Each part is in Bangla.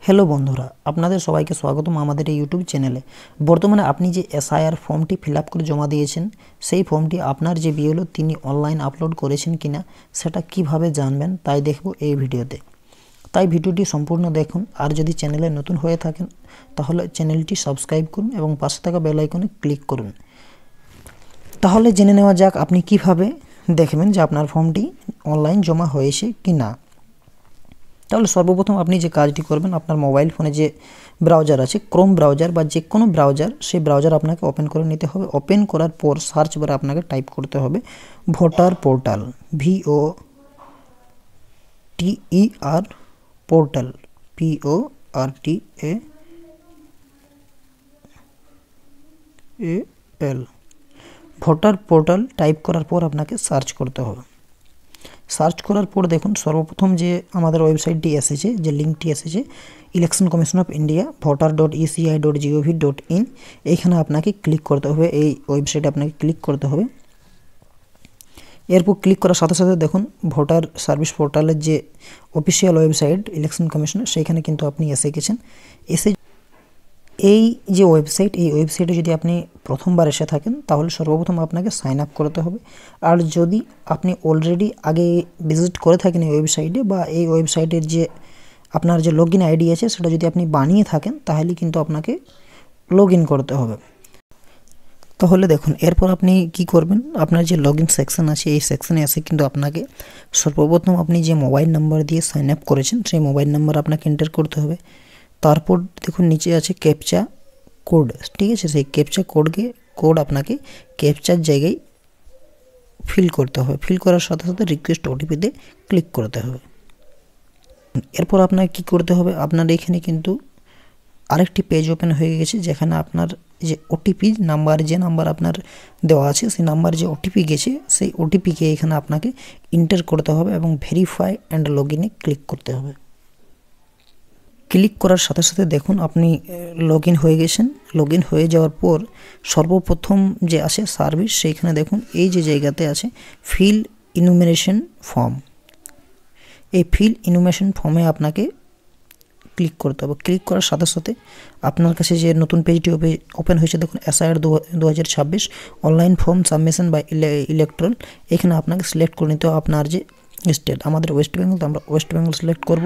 हेलो बंधुरा आपनादेर सबाइके स्वागतम आमादेर यूट्यूब चैनेले। बर्तमाने आपनी जे एसआईआर फर्मटी फिल आप करे जमा दिएछेन सेई फर्मटी आपनार जे बिएलओ तिनि अनलाइन आपलोड करेछेन किना सेटा किभाबे जानबेन ताई देखबो एई भिडियोते। ताई भिडियोटी सम्पूर्ण देखुन और यदि चैनेले नतुन हये थाकेन ताहले चैनेलटी सबस्क्राइब करुन एबं पाशे थाका बेल आइकने क्लिक करुन। ताहले जेने नेওয়া যাক আপনি কিভাবে দেখবেন যে আপনার ফর্মটি অনলাइन জমা হয়েছে কিনা। তাহলে সর্বপ্রথম আপনি যে কাজটি করবেন আপনার মোবাইল ফোনে যে ব্রাউজার আছে ক্রোম ব্রাউজার বা যে কোনো ব্রাউজার সেই ব্রাউজার আপনাকে ওপেন করে নিতে হবে। ওপেন করার পর সার্চ বারে আপনাকে টাইপ করতে হবে voter portal VOTER portal PORTAL voter portal type করার পর আপনাকে সার্চ করতে হবে। সার্চ করার পর দেখুন সর্বপ্রথম যে আমাদের ওয়েবসাইটটি এসেছে যে লিঙ্কটি এসেছে election commission of India voter.eci.gov.in এইখানে আপনাকে ক্লিক করতে হবে। এই ওয়েবসাইটে আপনাকে ক্লিক করতে হবে। এরপর ক্লিক করার সাথে সাথে দেখুন ভোটার সার্ভিস পোর্টালের যে অফিসিয়াল ওয়েবসাইট ইলেকশন কমিশনের সেইখানে কিন্তু আপনি এসে গেছেন। এসে এই যে ওয়েবসাইট এই ওয়েবসাইটে যদি আপনি প্রথমবার এসে থাকেন তাহলে সর্বপ্রথম আপনাকে সাইন আপ করতে হবে। আর যদি আপনি অলরেডি আগে ভিজিট করে থাকেন এই ওয়েবসাইটে বা এই ওয়েবসাইটের যে আপনার যে লগইন আইডি আছে সেটা যদি আপনি বানিয়ে থাকেন তাহলে কিন্তু আপনাকে লগইন করতে হবে। তাহলে দেখুন এরপর আপনি কি করবেন আপনার যে লগইন সেকশন আছে এই সেকশনে এসে কিন্তু আপনাকে সর্বপ্রথম আপনি যে মোবাইল নাম্বার দিয়ে সাইন আপ করেছেন সেই মোবাইল নাম্বার আপনাকে এন্টার করতে হবে। তারপর দেখুন নিচে আছে ক্যাপচা কোড, ঠিক আছে, সেই ক্যাপচা কোড আপনাকে ক্যাপচার জায়গায় ফিল করতে হবে। ফিল করার সাথে সাথে রিকোয়েস্ট ওটিপিতে ক্লিক করতে হবে। এরপর আপনাকে কি করতে হবে আপনার এখানে কিন্তু আরেকটি পেজ ওপেন হয়ে গেছে যেখানে আপনার যে ওটিপি নাম্বার যে নাম্বার আপনার দেওয়া আছে সেই নাম্বার যে ওটিপি গেছে সেই ওটিপিকে এখানে আপনাকে এন্টার করতে হবে এবং ভেরিফাই অ্যান্ড লগইনে ক্লিক করতে হবে। ক্লিক করার সাথে সাথে দেখুন আপনি লগইন হয়ে গেছেন। লগইন হয়ে যাওয়ার পর সর্বপ্রথম যে আছে সার্ভিস সেইখানে দেখুন এই যে জায়গাতে আছে ফিল ইনুমারেশন ফর্ম। এই ফিল ইনুমারেশন ফর্মে আপনাকে ক্লিক করতে হবে। ক্লিক করার সাথে সাথে আপনার কাছে যে নতুন পেজটি ওপেন হয়েছে দেখুন SIR 2026 online form submission by election. এখানে আপনাকে সিলেক্ট করে নিতে হবে আপনার যে স্টেট, আমাদের ওয়েস্ট বেঙ্গল, তো আমরা ওয়েস্ট বেঙ্গল সিলেক্ট করব।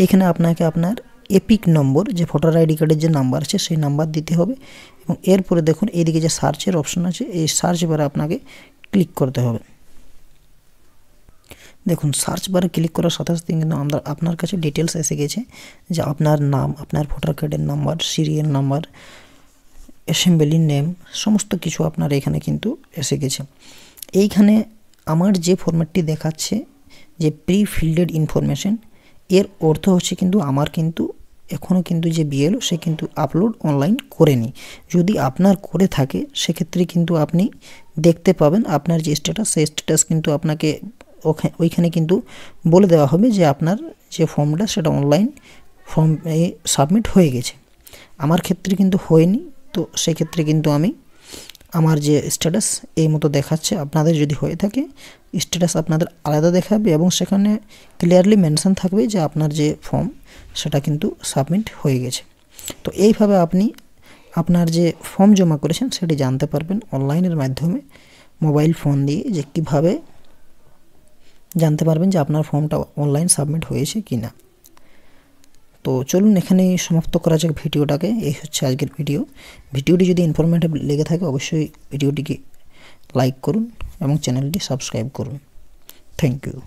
এখানে আপনাকে আপনার এপিক নম্বর যে ভোটার আইডি কার্ডের যে নাম্বার আছে সেই নাম্বার দিতে হবে এবং এরপরে দেখুন এইদিকে যে সার্চের অপশন আছে এই সার্চ বারে আপনাকে ক্লিক করতে হবে। দেখুন সার্চ বারে ক্লিক করার সাথে সাথে কিন্তু আপনার কাছে ডিটেলস এসে গেছে যে আপনার নাম, আপনার ভোটার কার্ডের number, serial number, assembly name, সমস্ত কিছু আপনার এখানে কিন্তু এসে গেছে। এইখানে আমার যে ফরম্যাটটি দেখাচ্ছে যে প্রি ফিল্ডেড ইনফরমেশন এর অর্থ হচ্ছে কিন্তু আমার কিন্তু এখনও কিন্তু যে বিএলও সে কিন্তু আপলোড অনলাইন করেনি। যদি আপনার করে থাকে সেক্ষেত্রে কিন্তু আপনি দেখতে পাবেন আপনার যে স্ট্যাটাস সেই স্ট্যাটাস কিন্তু আপনাকে ওইখানে কিন্তু বলে দেওয়া হবে যে আপনার যে ফর্মটা সেটা অনলাইন ফর্মে সাবমিট হয়ে গেছে। আমার ক্ষেত্রে কিন্তু হয়নি, তো সেক্ষেত্রে কিন্তু আমি আমার যে স্ট্যাটাস এই মতো দেখাচ্ছে। আপনাদের যদি হয়ে থাকে স্ট্যাটাস আপনাদের আলাদা দেখাবে এবং সেখানে ক্লিয়ারলি মেনশন থাকবে যে আপনার যে ফর্ম সেটা কিন্তু সাবমিট হয়ে গেছে। তো এইভাবে আপনি আপনার যে ফর্ম জমা করেছেন সেটি জানতে পারবেন অনলাইনের মাধ্যমে মোবাইল ফোন দিয়ে যে কীভাবে জানতে পারবেন যে আপনার ফর্মটা অনলাইন সাবমিট হয়েছে কি না। তো চলুন এখানেই সমাপ্ত করা যাক ভিডিওটাকে। এই হচ্ছে আজকের ভিডিওটি যদি ইনফরমেটিভ লেগে থাকে অবশ্যই ভিডিওটিকে লাইক করুন এবং চ্যানেলটি সাবস্ক্রাইব করুন। Thank you.